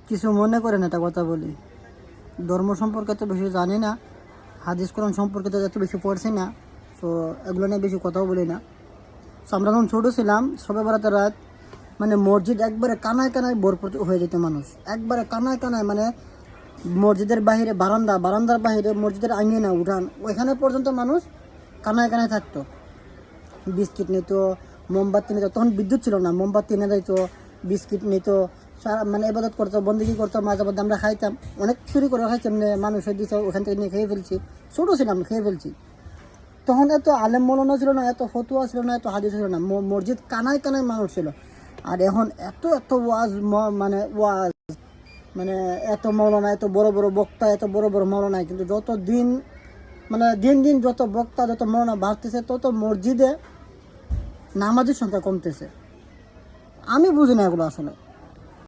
কিছু মনে করেন একটা কথা বলি, ধর্ম সম্পর্কে তো বেশি জানি না, হাদিস কোরআন সম্পর্কে তো এত বেশি পড়ছি না, তো এগুলো নিয়ে বেশি কথাও বলি না। তো আমরা যখন ছোটো ছিলাম, সবে বেড়াতে রাত, মানে মসজিদ একবারে কানায় কানায় ভরপুর হয়ে যেত মানুষ, একবারে কানায় কানায়, মানে মসজিদের বাহিরে বারান্দার বাহিরে মসজিদের আঙিনা উঠান ওইখানে পর্যন্ত মানুষ কানায় কানায় থাকতো। বিস্কিট নিত, মোমবাতি নিত, তখন বিদ্যুৎ ছিল না, মোমবাতি এনে দিত, বিস্কিট নিত, মানে এবাদত করতো, বন্দিগি করতো, মাঝে মধ্যে আমরা খাইতাম, অনেক চুরি করে খাইতাম, মানুষের দিচ্ছে ওখান থেকে নিয়ে খেয়ে ফেলছি, ছোটো ছিলাম খেয়ে ফেলছি। তখন এত আলেম মৌলানা ছিল না, এত ফতুয়া ছিল না, এত হাদিস ছিল না, মসজিদ কানায় কানায় মানুষ ছিল। আর এখন এত এত ওয়াজ, মানে ওয়াজ, মানে এত মৌলানা, এত বড় বড় বক্তা, এত বড় বড় মৌলানা, কিন্তু যত দিন, মানে দিন দিন যত বক্তা, যত মৌলানা বাড়তেছে, তত মসজিদে নামাজের সংখ্যা কমতেছে। আমি বুঝি না এগুলো আসলে।